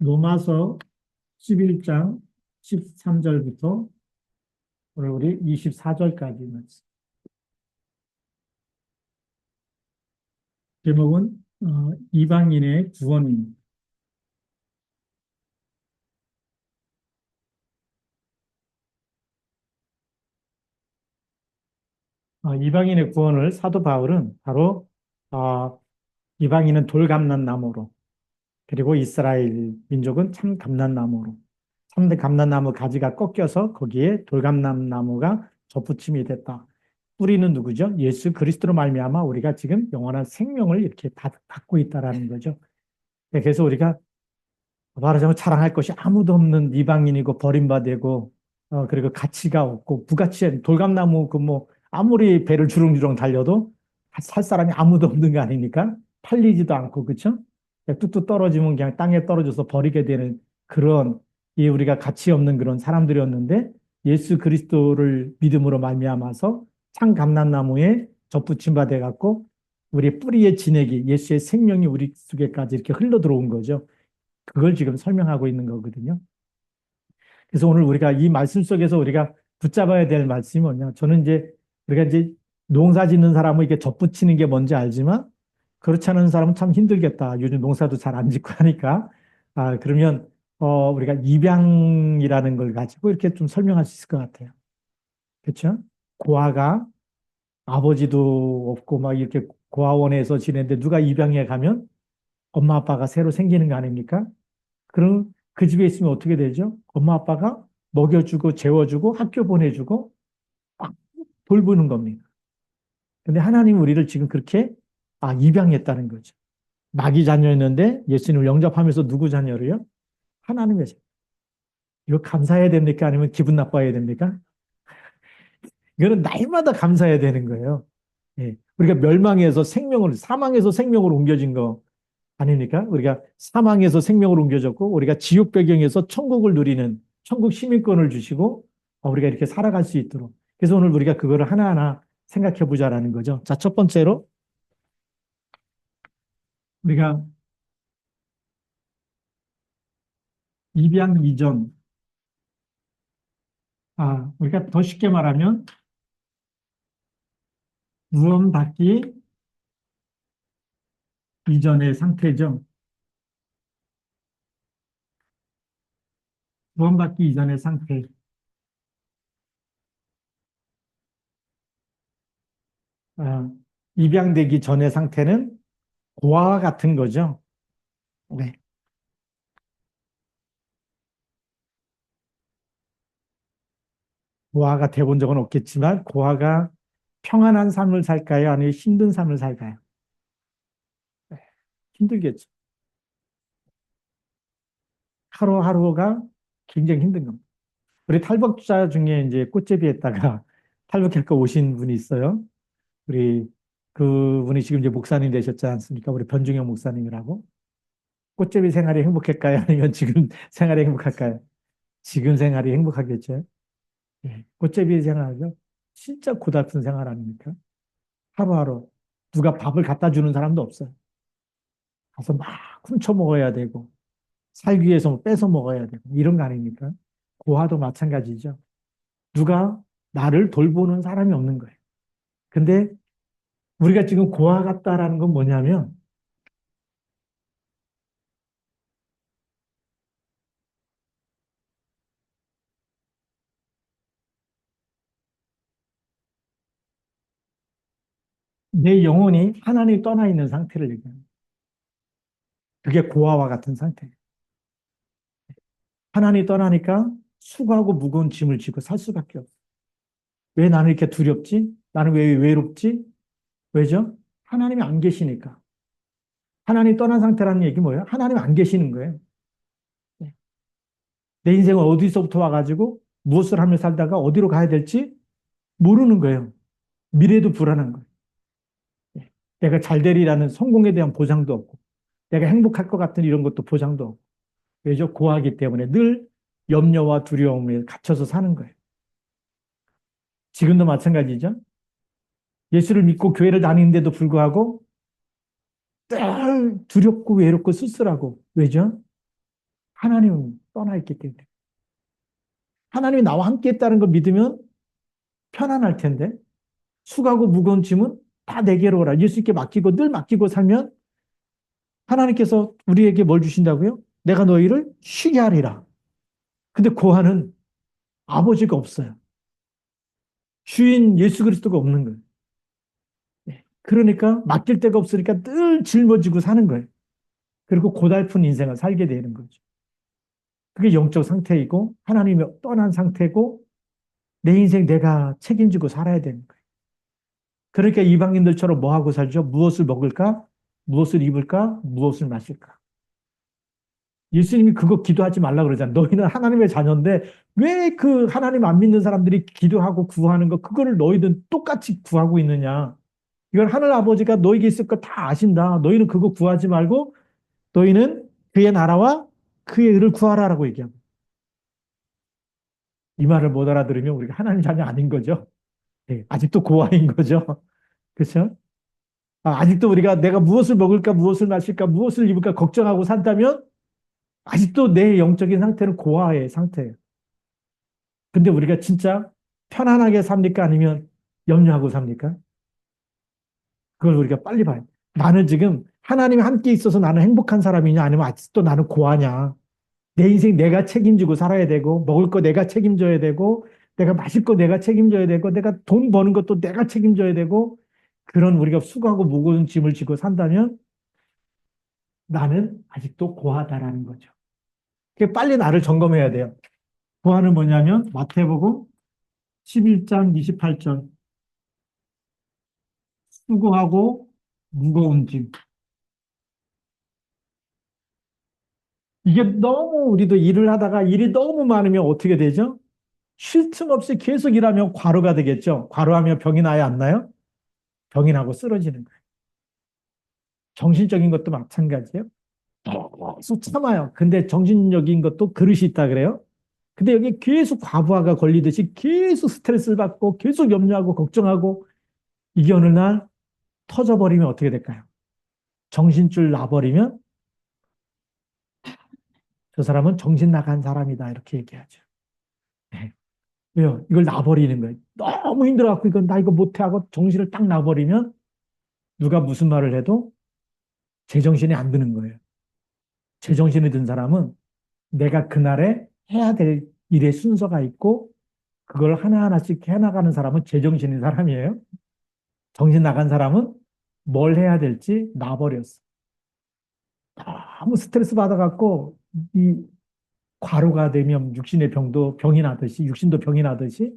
로마서 11장 13절부터 오늘 우리 24절까지 말씀. 제목은 이방인의 구원입니다. 이방인의 구원을 사도 바울은 바로 어, 이방인은 돌감난 나무로, 그리고 이스라엘 민족은 참 감난나무로, 참 감난나무 가지가 꺾여서 거기에 돌감남나무가 접붙임이 됐다. 뿌리는 누구죠? 예수 그리스도로 말미암아 우리가 지금 영원한 생명을 이렇게 받고 있다라는 거죠. 네, 그래서 우리가 말하자면 자랑할 것이 아무도 없는 이방인이고 버림받고, 그리고 가치가 없고 부가치한 돌감나무, 그 뭐 아무리 배를 주렁주렁 달려도 살 사람이 아무도 없는 거 아닙니까? 팔리지도 않고, 그렇죠? 뚝뚝 떨어지면 그냥 땅에 떨어져서 버리게 되는 그런, 이 우리가 가치 없는 그런 사람들이었는데, 예수 그리스도를 믿음으로 말미암아서 참 감람나무에 접붙임 받아 갖고 우리 뿌리의 진액이, 예수의 생명이 우리 속에까지 이렇게 흘러 들어온 거죠. 그걸 지금 설명하고 있는 거거든요. 그래서 오늘 우리가 이 말씀 속에서 우리가 붙잡아야 될 말씀이 뭐냐? 저는 이제 우리가 이제 농사 짓는 사람은 이게 접붙이는 게 뭔지 알지만, 그렇지 않은 사람은 참 힘들겠다. 요즘 농사도 잘 안 짓고 하니까. 그러면 우리가 입양이라는 걸 가지고 이렇게 좀 설명할 수 있을 것 같아요. 그렇죠? 고아가 아버지도 없고 막 이렇게 고아원에서 지내는데 누가 입양해 가면 엄마 아빠가 새로 생기는 거 아닙니까? 그럼 그 집에 있으면 어떻게 되죠? 엄마 아빠가 먹여주고 재워주고 학교 보내주고 막 돌보는 겁니다. 근데 하나님 우리를 지금 그렇게 입양했다는 거죠. 마귀 자녀였는데 예수님을 영접하면서 누구 자녀로요? 하나님의 자녀. 이거 감사해야 됩니까? 아니면 기분 나빠야 됩니까? 이거는 날마다 감사해야 되는 거예요. 예. 우리가 멸망에서 생명을, 사망에서 생명으로 옮겨진 거 아닙니까? 우리가 사망에서 생명으로 옮겨졌고, 우리가 지옥 배경에서 천국을 누리는 천국 시민권을 주시고, 우리가 이렇게 살아갈 수 있도록. 그래서 오늘 우리가 그거를 하나하나 생각해 보자라는 거죠. 자, 첫 번째로 우리가 입양 이전, 우리가 더 쉽게 말하면 구원받기 이전의 상태죠. 구원받기 이전의 상태. 아, 입양되기 전의 상태는 고아와 같은 거죠. 네. 고아가 돼본 적은 없겠지만, 고아가 평안한 삶을 살까요? 아니면 힘든 삶을 살까요? 네, 힘들겠죠. 하루하루가 굉장히 힘든 겁니다. 우리 탈북자 중에 이제 꽃제비에다가 탈북할까 오신 분이 있어요. 우리 그분이 지금 이제 목사님 되셨지 않습니까? 우리 변중영 목사님이라고. 꽃제비 생활이 행복할까요? 아니면 지금 생활이 행복할까요? 지금 생활이 행복하겠죠. 예. 꽃제비 생활하죠. 진짜 고달픈 생활 아닙니까? 하루하루 누가 밥을 갖다 주는 사람도 없어요. 가서 막 훔쳐 먹어야 되고, 살기 위해서 뭐 뺏어 먹어야 되고, 이런 거 아닙니까? 고아도 마찬가지죠. 누가 나를 돌보는 사람이 없는 거예요. 근데 우리가 지금 고아 같다라는 건 뭐냐면, 내 영혼이 하나님이 떠나 있는 상태를 얘기합니다. 그게 고아와 같은 상태예요. 하나님이 떠나니까 수고하고 무거운 짐을 지고 살 수밖에 없어요. 왜 나는 이렇게 두렵지? 나는 왜 외롭지? 왜죠? 하나님이 안 계시니까. 하나님이 떠난 상태라는 얘기 뭐예요? 하나님이 안 계시는 거예요. 네. 내 인생은 어디서부터 와가지고 무엇을 하며 살다가 어디로 가야 될지 모르는 거예요. 미래도 불안한 거예요. 네. 내가 잘 되리라는 성공에 대한 보장도 없고, 내가 행복할 것 같은 이런 것도 보장도 없고. 왜죠? 고하기 때문에 늘 염려와 두려움에 갇혀서 사는 거예요. 지금도 마찬가지죠. 예수를 믿고 교회를 다니는데도 불구하고 늘 두렵고 외롭고 쓸쓸하고. 왜죠? 하나님은 떠나 있기 때문에. 하나님이 나와 함께 있다는 걸 믿으면 편안할 텐데, 수고하고 무거운 짐은 다 내게로 오라. 예수님께 맡기고 늘 맡기고 살면 하나님께서 우리에게 뭘 주신다고요? 내가 너희를 쉬게 하리라. 근데 고아는 아버지가 없어요. 주인 예수 그리스도가 없는 거예요. 네. 그러니까 맡길 데가 없으니까 늘 짊어지고 사는 거예요. 그리고 고달픈 인생을 살게 되는 거죠. 그게 영적 상태이고 하나님이 떠난 상태고 내 인생 내가 책임지고 살아야 되는 거예요. 그러니까 이방인들처럼 뭐 하고 살죠? 무엇을 먹을까? 무엇을 입을까? 무엇을 마실까? 예수님이 그거 기도하지 말라 그러잖아. 너희는 하나님의 자녀인데 왜 그 하나님 안 믿는 사람들이 기도하고 구하는 거 그거를 너희들 똑같이 구하고 있느냐? 이건 하늘 아버지가 너에게 있을 거 다 아신다. 너희는 그거 구하지 말고 너희는 그의 나라와 그의 의를 구하라라고 얘기합니다. 이 말을 못 알아들으면 우리가 하나님 자녀 아닌 거죠. 네, 아직도 고아인 거죠. 그렇죠? 아직도 우리가 내가 무엇을 먹을까, 무엇을 마실까, 무엇을 입을까 걱정하고 산다면 아직도 내 영적인 상태는 고아의 상태예요. 근데 우리가 진짜 편안하게 삽니까? 아니면 염려하고 삽니까? 그걸 우리가 빨리 봐야 돼. 나는 지금 하나님이 함께 있어서 나는 행복한 사람이냐? 아니면 아직도 나는 고아냐? 내 인생 내가 책임지고 살아야 되고, 먹을 거 내가 책임져야 되고, 내가 마실 거 내가 책임져야 되고, 내가 돈 버는 것도 내가 책임져야 되고, 그런 우리가 수고하고 무거운 짐을 지고 산다면 나는 아직도 고하다라는 거죠. 빨리 나를 점검해야 돼요. 고하는 뭐냐면 마태복음 11장 28절 수고하고 무거운 짐. 이게 너무 우리도 일을 하다가 일이 너무 많으면 어떻게 되죠? 쉴 틈 없이 계속 일하면 과로가 되겠죠. 과로하면 병이 나야 안 나요? 병이 나고 쓰러지는 거예요. 정신적인 것도 마찬가지예요. 계속 참아요. 근데 정신적인 것도 그릇이 있다 그래요. 근데 여기 계속 과부하가 걸리듯이 계속 스트레스를 받고 계속 염려하고 걱정하고 이게 어느 날 터져버리면 어떻게 될까요? 정신줄 나버리면 저 사람은 정신 나간 사람이다 이렇게 얘기하죠. 네. 왜요? 이걸 놔버리는 거예요. 너무 힘들어갖고 이건 나 이거 못해 하고 정신을 딱 놔버리면 누가 무슨 말을 해도 제정신이 안 드는 거예요. 제정신이 든 사람은 내가 그날에 해야 될 일의 순서가 있고 그걸 하나하나씩 해나가는 사람은 제정신인 사람이에요. 정신 나간 사람은 뭘 해야 될지 놔버렸어. 너무 스트레스 받아갖고 이 과로가 되면 육신의 병도 병이 나듯이 육신도 병이 나듯이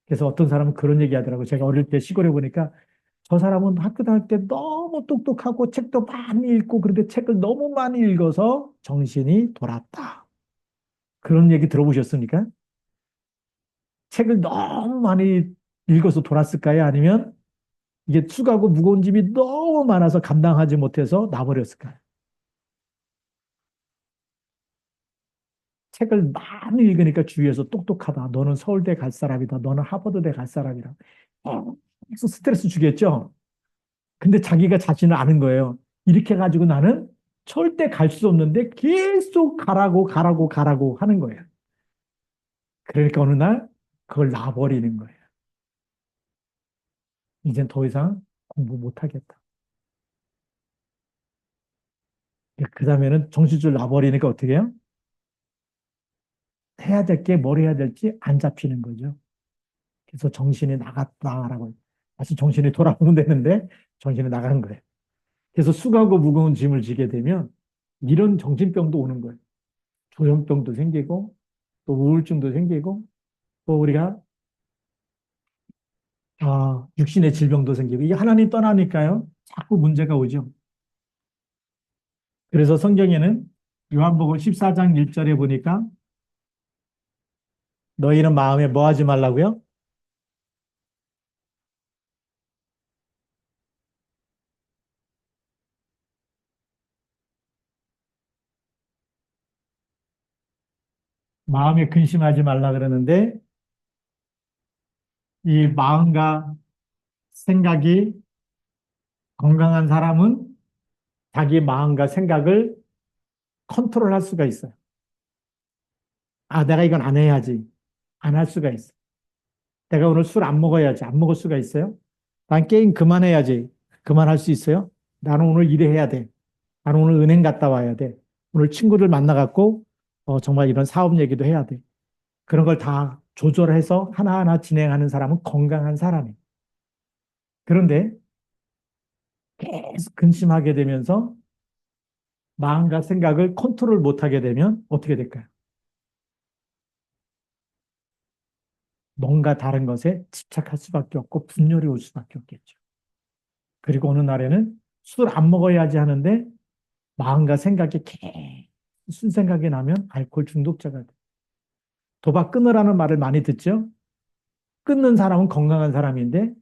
그래서 어떤 사람은 그런 얘기 하더라고요. 제가 어릴 때 시골에 보니까 저 사람은 학교 다닐 때 너무 똑똑하고 책도 많이 읽고 그런데 책을 너무 많이 읽어서 정신이 돌았다. 그런 얘기 들어보셨습니까? 책을 너무 많이 읽어서 돌았을까요? 아니면 이게 수고하고 무거운 짐이 너무 많아서 감당하지 못해서 놔버렸을까요? 책을 많이 읽으니까 주위에서 똑똑하다. 너는 서울대 갈 사람이다. 너는 하버드대 갈 사람이다. 계속 스트레스 주겠죠? 근데 자기가 자신을 아는 거예요. 이렇게 해가지고 나는 절대 갈 수 없는데 계속 가라고 가라고 가라고 하는 거예요. 그러니까 어느 날 그걸 놔버리는 거예요. 이젠 더 이상 공부 못하겠다. 그 다음에는 정신줄 놔버리니까 어떻게 해요? 해야 될 게 뭘 해야 될지 안 잡히는 거죠. 그래서 정신이 나갔다라고. 다시 정신이 돌아오면 되는데 정신이 나간 거예요. 그래서 수고하고 무거운 짐을 지게 되면 이런 정신병도 오는 거예요. 조현병도 생기고 또 우울증도 생기고 또 우리가 육신의 질병도 생기고 이게 하나님 떠나니까요. 자꾸 문제가 오죠. 그래서 성경에는 요한복음 14장 1절에 보니까 너희는 마음에 뭐 하지 말라고요? 마음에 근심하지 말라 그러는데 이 마음과 생각이 건강한 사람은 자기 마음과 생각을 컨트롤할 수가 있어요. 아, 내가 이건 안 해야지. 안 할 수가 있어. 내가 오늘 술 안 먹어야지. 안 먹을 수가 있어요? 난 게임 그만해야지. 그만할 수 있어요? 나는 오늘 일해야 돼. 나는 오늘 은행 갔다 와야 돼. 오늘 친구를 만나갖고, 정말 이런 사업 얘기도 해야 돼. 그런 걸 다 조절해서 하나하나 진행하는 사람은 건강한 사람이에요. 그런데 계속 근심하게 되면서 마음과 생각을 컨트롤 못하게 되면 어떻게 될까요? 뭔가 다른 것에 집착할 수밖에 없고 분열이 올 수밖에 없겠죠. 그리고 어느 날에는 술 안 먹어야지 하는데 마음과 생각이 계속 술 생각이 나면 알코올 중독자가 돼. 도박 끊으라는 말을 많이 듣죠? 끊는 사람은 건강한 사람인데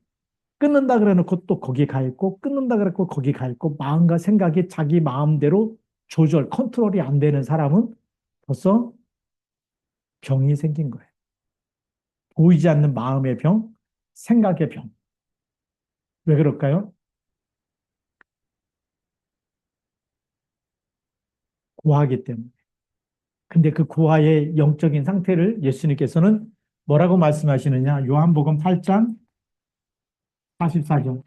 끊는다 그래놓고 또 거기 가 있고 끊는다 그래놓고 거기 가 있고 마음과 생각이 자기 마음대로 조절, 컨트롤이 안 되는 사람은 벌써 병이 생긴 거예요. 보이지 않는 마음의 병, 생각의 병. 왜 그럴까요? 고하기 때문에. 근데 그 고아의 영적인 상태를 예수님께서는 뭐라고 말씀하시느냐? 요한복음 8장 44절.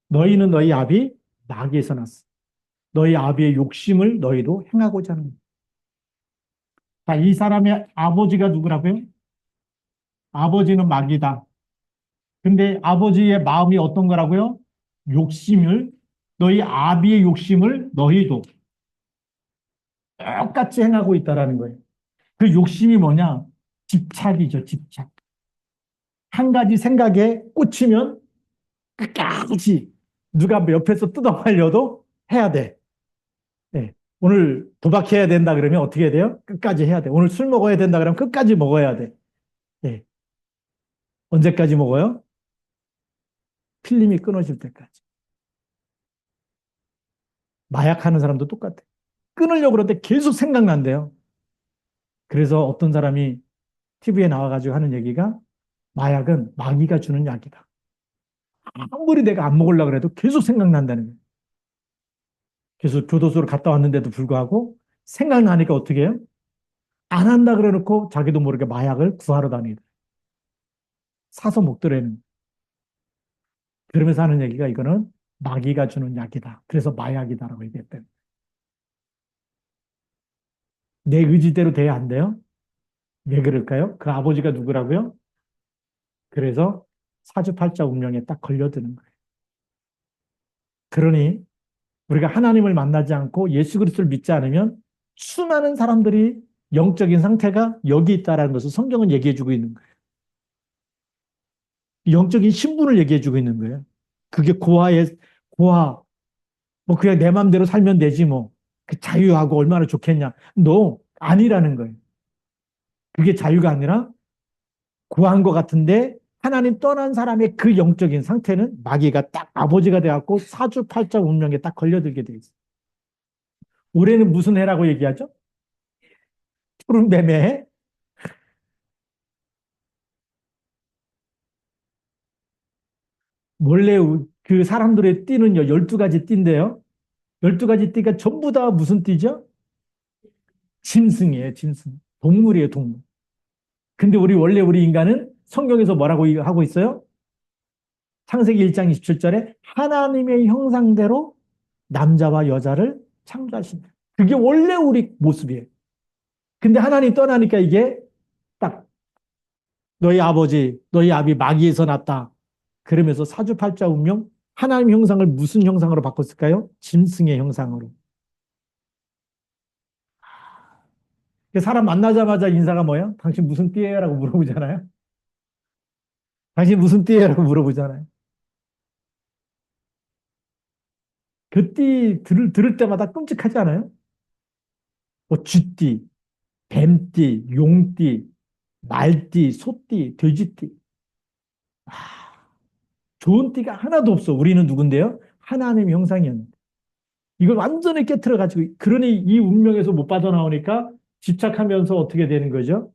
너희는 너희 아비 마귀에서 났어. 너희 아비의 욕심을 너희도 행하고자 하는. 자, 이 사람의 아버지가 누구라고요? 아버지는 마귀다. 근데 아버지의 마음이 어떤 거라고요? 욕심을, 너희 아비의 욕심을 너희도 똑같이 행하고 있다라는 거예요. 그 욕심이 뭐냐? 집착이죠, 집착. 한 가지 생각에 꽂히면 끝까지 누가 옆에서 뜯어말려도 해야 돼. 네. 오늘 도박해야 된다 그러면 어떻게 해야 돼요? 끝까지 해야 돼. 오늘 술 먹어야 된다 그러면 끝까지 먹어야 돼. 네. 언제까지 먹어요? 필름이 끊어질 때까지. 마약하는 사람도 똑같아. 끊으려고 그러는데 계속 생각난대요. 그래서 어떤 사람이 TV에 나와가지고 하는 얘기가 마약은 마귀가 주는 약이다. 아무리 내가 안 먹으려고 해도 계속 생각난다는 거예요. 그래서 교도소를 갔다 왔는데도 불구하고 생각나니까 어떻게 해요? 안 한다 그래 놓고 자기도 모르게 마약을 구하러 다니다. 사서 먹더라는. 그러면서 하는 얘기가 이거는 마귀가 주는 약이다. 그래서 마약이다라고 얘기했대요. 내 의지대로 돼야 안 돼요? 왜 그럴까요? 그 아버지가 누구라고요? 그래서 사주팔자 운명에 딱 걸려드는 거예요. 그러니 우리가 하나님을 만나지 않고 예수 그리스도를 믿지 않으면 수많은 사람들이 영적인 상태가 여기 있다라는 것을 성경은 얘기해주고 있는 거예요. 영적인 신분을 얘기해주고 있는 거예요. 그게 고아, 뭐 그냥 내 마음대로 살면 되지 뭐. 그 자유하고 얼마나 좋겠냐. 너 아니라는 거예요. 그게 자유가 아니라 구한 것 같은데 하나님 떠난 사람의 그 영적인 상태는 마귀가 딱 아버지가 돼갖고 사주팔자 운명에 딱 걸려들게 돼 있어요. 올해는 무슨 해라고 얘기하죠? 푸른 뱀의 해? 원래 그 사람들의 띠는요, 12가지 띠인데요. 12가지 띠가 전부 다 무슨 띠죠? 짐승이에요, 짐승. 동물이에요, 동물. 근데 원래 우리 인간은 성경에서 뭐라고 하고 있어요? 창세기 1장 27절에 하나님의 형상대로 남자와 여자를 창조하신다. 그게 원래 우리 모습이에요. 근데 하나님 떠나니까 이게 딱 너희 아버지, 너희 아비 마귀에서 났다. 그러면서 사주팔자 운명 하나님 형상을 무슨 형상으로 바꿨을까요? 짐승의 형상으로. 사람 만나자마자 인사가 뭐예요? 당신 무슨 띠예요? 라고 물어보잖아요. 당신 무슨 띠예요? 라고 물어보잖아요. 그 띠 들을 때마다 끔찍하지 않아요? 뭐 쥐띠, 뱀띠, 용띠, 말띠, 소띠, 돼지띠. 좋은 띠가 하나도 없어. 우리는 누군데요? 하나님 형상이었는데. 이걸 완전히 깨트려가지고, 그러니 이 운명에서 못 빠져나오니까 집착하면서 어떻게 되는 거죠?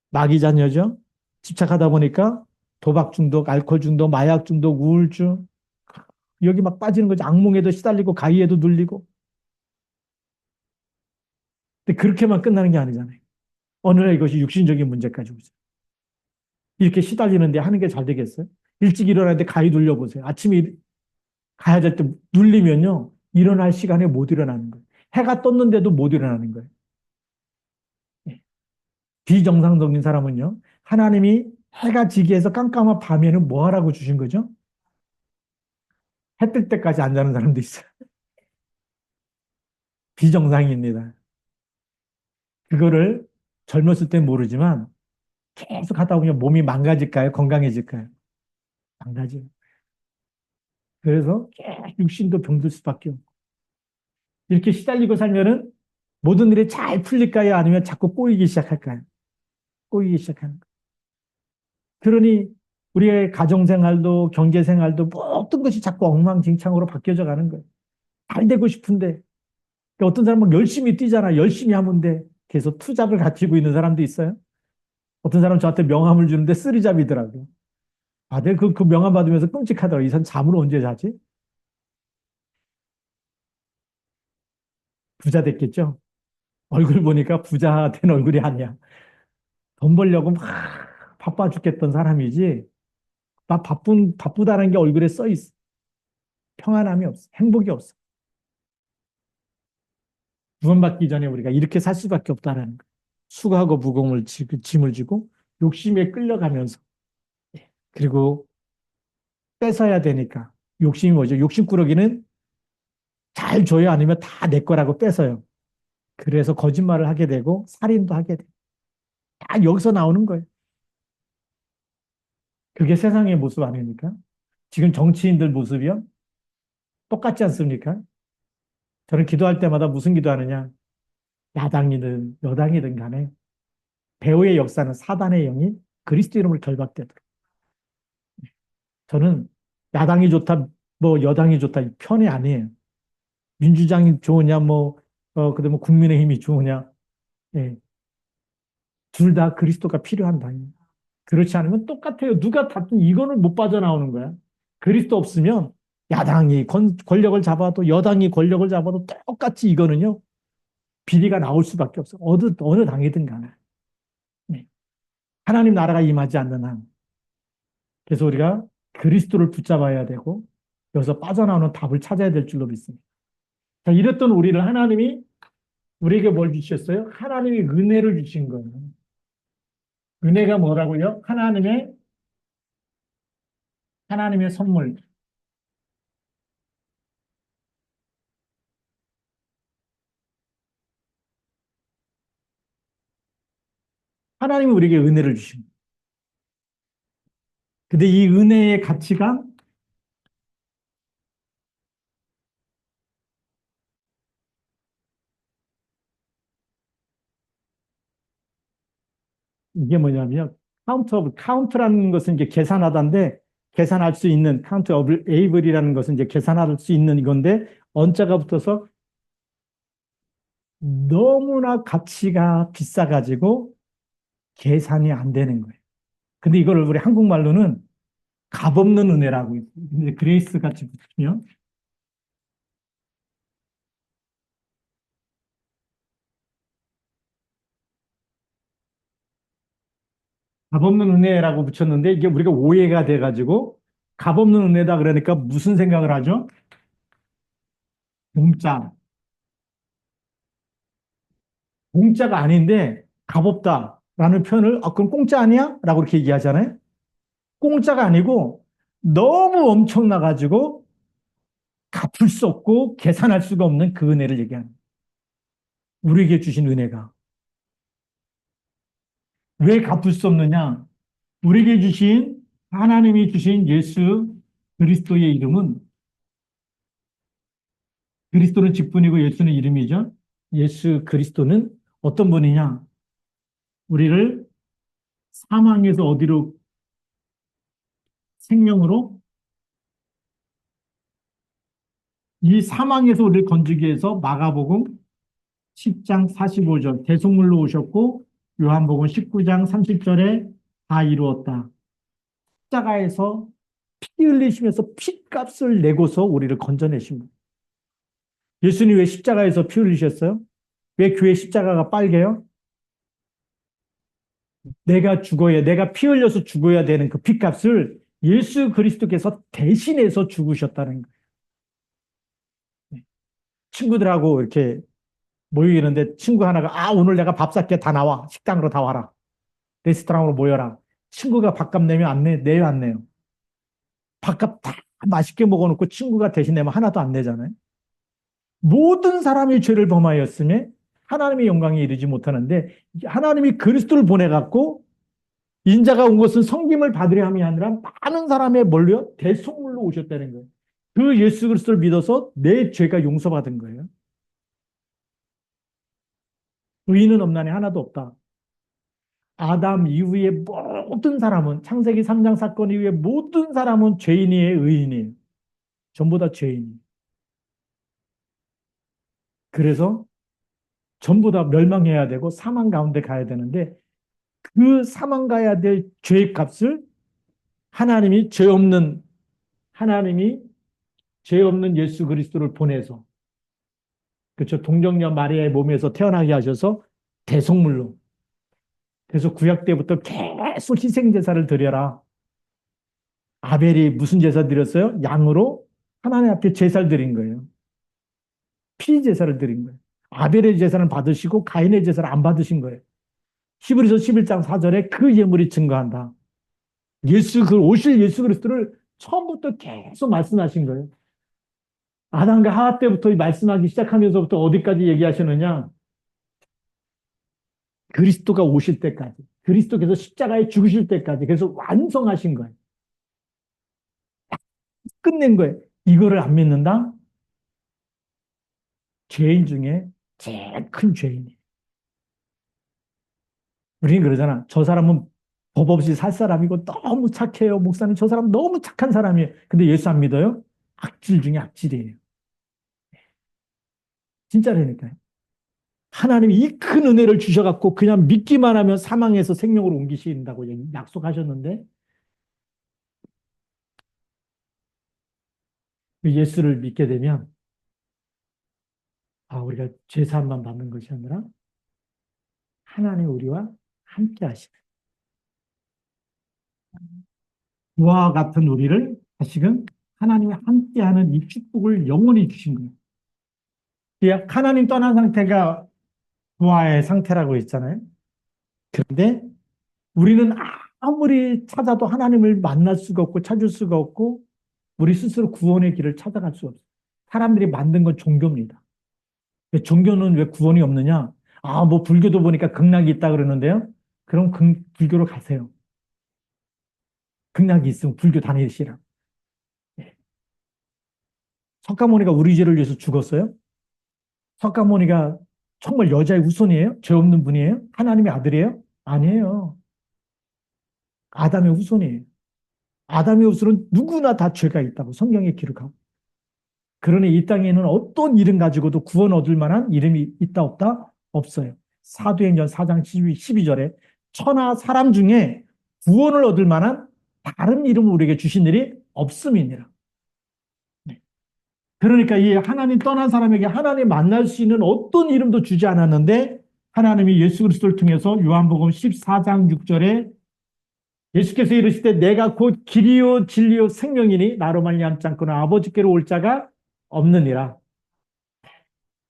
마귀 자녀죠? 집착하다 보니까 도박 중독, 알코올 중독, 마약 중독, 우울증, 여기 막 빠지는 거죠. 악몽에도 시달리고, 가위에도 눌리고. 근데 그렇게만 끝나는 게 아니잖아요. 어느 날 이것이 육신적인 문제까지 오죠. 이렇게 시달리는데 하는 게 잘 되겠어요? 일찍 일어나는데 가위 눌려보세요. 아침에 가야 될 때 눌리면요. 일어날 시간에 못 일어나는 거예요. 해가 떴는데도 못 일어나는 거예요. 예. 비정상적인 사람은요. 하나님이 해가 지기 위해서 깜깜한 밤에는 뭐 하라고 주신 거죠? 해 뜰 때까지 안 자는 사람도 있어요. 비정상입니다. 그거를 젊었을 땐 모르지만 계속 하다 보면 몸이 망가질까요? 건강해질까요? 망가져요. 그래서 계속 육신도 병들 수밖에 없고. 이렇게 시달리고 살면은 모든 일이 잘 풀릴까요? 아니면 자꾸 꼬이기 시작할까요? 꼬이기 시작하는 거예요. 그러니 우리의 가정생활도 경제생활도 모든 것이 자꾸 엉망진창으로 바뀌어져 가는 거예요. 잘 되고 싶은데 어떤 사람은 열심히 뛰잖아. 열심히 하면 돼. 계속 투잡을 가지고 있는 사람도 있어요. 어떤 사람은 저한테 명함을 주는데 쓰리잡이더라고요. 아, 내가 그 명함 받으면서 끔찍하더라고요. 이 사람 잠을 언제 자지? 부자 됐겠죠? 얼굴 보니까 부자 된 얼굴이 아니야. 돈 벌려고 막 바빠 죽겠던 사람이지. 나 바쁘다는 게 얼굴에 써 있어. 평안함이 없어. 행복이 없어. 구원받기 전에 우리가 이렇게 살 수밖에 없다는 거. 수고하고 무거움을 짐을 지고 욕심에 끌려가면서 그리고 뺏어야 되니까 욕심이 뭐죠? 욕심꾸러기는 잘 줘요 아니면 다 내 거라고 뺏어요. 그래서 거짓말을 하게 되고 살인도 하게 돼. 다 여기서 나오는 거예요. 그게 세상의 모습 아닙니까? 지금 정치인들 모습이요? 똑같지 않습니까? 저는 기도할 때마다 무슨 기도하느냐? 야당이든 여당이든 간에 배후의 역사는 사단의 영이 그리스도 이름으로 결박되도록. 저는 야당이 좋다, 뭐 여당이 좋다 이 편이 아니에요. 민주당이 좋으냐, 그다음에 국민의힘이 좋으냐, 예, 둘 다 그리스도가 필요한 당입니다. 그렇지 않으면 똑같아요. 누가 탔든 이거는 못 빠져나오는 거야. 그리스도 없으면 야당이 권력을 잡아도 여당이 권력을 잡아도 똑같이 이거는요 비리가 나올 수밖에 없어. 어느 당이든 간에. 네. 하나님 나라가 임하지 않는 한. 그래서 우리가 그리스도를 붙잡아야 되고 여기서 빠져나오는 답을 찾아야 될 줄로 믿습니다. 자, 이랬던 우리를 하나님이 우리에게 뭘 주셨어요? 하나님이 은혜를 주신 거예요. 은혜가 뭐라고요? 하나님의 선물. 하나님이 우리에게 은혜를 주신 거예요. 근데 이 은혜의 가치가 이게 뭐냐면 카운트라는 것은 이제 계산하다인데 계산할 수 있는 카운트 오브 에이블이라는 것은 이제 계산할 수 있는 이건데 언자가 붙어서 너무나 가치가 비싸가지고 계산이 안 되는 거예요. 근데 이거를 우리 한국말로는 값없는 은혜라고 근데 그레이스 같이 붙으면 값없는 은혜라고 붙였는데 이게 우리가 오해가 돼가지고 값없는 은혜다 그러니까 무슨 생각을 하죠? 공짜. 공짜가 아닌데 값없다라는 표현을 그럼 공짜 아니야? 라고 이렇게 얘기하잖아요. 공짜가 아니고 너무 엄청나가지고 갚을 수 없고 계산할 수가 없는 그 은혜를 얘기하는 거예요. 우리에게 주신 은혜가. 왜 갚을 수 없느냐? 우리에게 주신 하나님이 주신 예수 그리스도의 이름은 그리스도는 직분이고 예수는 이름이죠. 예수 그리스도는 어떤 분이냐? 우리를 사망에서 어디로 생명으로 이 사망에서 우리를 건지기 위해서 마가복음 10장 45절 대속물로 오셨고 요한복음 19장 30절에 다 이루었다. 십자가에서 피 흘리시면서 피값을 내고서 우리를 건져내신 분. 예수님 왜 십자가에서 피 흘리셨어요? 왜 교회 십자가가 빨개요? 내가 죽어야, 내가 피 흘려서 죽어야 되는 그 핏값을 예수 그리스도께서 대신해서 죽으셨다는 거예요. 친구들하고 이렇게 모이는데 친구 하나가, 오늘 내가 밥 살게, 다 나와. 식당으로 다 와라. 레스토랑으로 모여라. 친구가 밥값 내면 안 내요, 안 내요? 밥값 다 맛있게 먹어놓고 친구가 대신 내면 하나도 안 내잖아요. 모든 사람이 죄를 범하였음에 하나님의 영광에 이르지 못하는데 하나님이 그리스도를 보내갖고 인자가 온 것은 섬김을 받으려 함이 아니라 많은 사람의 뭘요? 대속물로 오셨다는 거예요. 그 예수 그리스도를 믿어서 내 죄가 용서받은 거예요. 의인은 없나니 하나도 없다. 아담 이후의 모든 사람은 창세기 3장 사건 이후의 모든 사람은 죄인이에요, 의인이에요. 전부 다 죄인이에요. 그래서 전부 다 멸망해야 되고 사망 가운데 가야 되는데 그 사망 가야 될 죄의 값을 하나님이 죄 없는 하나님이 죄 없는 예수 그리스도를 보내서 그렇죠. 동정녀 마리아의 몸에서 태어나게 하셔서 대속물로. 그래서 구약 때부터 계속 희생 제사를 드려라. 아벨이 무슨 제사 드렸어요? 양으로 하나님 앞에 제사를 드린 거예요. 피 제사를 드린 거예요. 아벨의 제사는 받으시고 가인의 제사를 안 받으신 거예요. 히브리서 11장 4절에 그 예물이 증거한다. 오실 예수 그리스도를 처음부터 계속 말씀하신 거예요. 아담과 하와 때부터 말씀하기 시작하면서부터 어디까지 얘기하시느냐? 그리스도가 오실 때까지, 그리스도께서 십자가에 죽으실 때까지, 그래서 완성하신 거예요. 끝낸 거예요. 이거를 안 믿는다? 죄인 중에 제일 큰 죄인이에요. 우리는 그러잖아. 저 사람은 법 없이 살 사람이고 너무 착해요. 목사님, 저 사람 너무 착한 사람이에요. 근데 예수 안 믿어요? 악질 중에 악질이에요. 진짜라니까요. 하나님이 이 큰 은혜를 주셔갖고 그냥 믿기만 하면 사망에서 생명으로 옮기신다고 약속하셨는데 예수를 믿게 되면 우리가 죄사함만 받는 것이 아니라 하나님 우리와 함께 하시는 그와 같은 우리를 다시금 하나님이 함께하는 이 축복을 영원히 주신 거예요. 하나님 떠난 상태가 부활의 상태라고 했잖아요. 그런데 우리는 아무리 찾아도 하나님을 만날 수가 없고 찾을 수가 없고 우리 스스로 구원의 길을 찾아갈 수 없어요. 사람들이 만든 건 종교입니다. 종교는 왜 구원이 없느냐? 뭐 불교도 보니까 극락이 있다 그러는데요. 그럼 불교로 가세요. 극락이 있으면 불교 다니시라. 예. 석가모니가 우리 죄를 위해서 죽었어요? 석가모니가 정말 여자의 후손이에요? 죄 없는 분이에요? 하나님의 아들이에요? 아니에요. 아담의 후손이에요. 아담의 후손은 누구나 다 죄가 있다고 성경에 기록하고. 그러니 이 땅에는 어떤 이름 가지고도 구원 얻을 만한 이름이 있다 없다? 없어요. 사도행전 4장 12절에 천하 사람 중에 구원을 얻을 만한 다른 이름을 우리에게 주신 일이 없음이니라. 네. 그러니까 이 하나님 떠난 사람에게 하나님 만날 수 있는 어떤 이름도 주지 않았는데 하나님이 예수 그리스도를 통해서 요한복음 14장 6절에 예수께서 이르실 때 내가 곧 길이요 진리요 생명이니 나로 말미암지 않고는 아버지께로 올 자가 없느니라.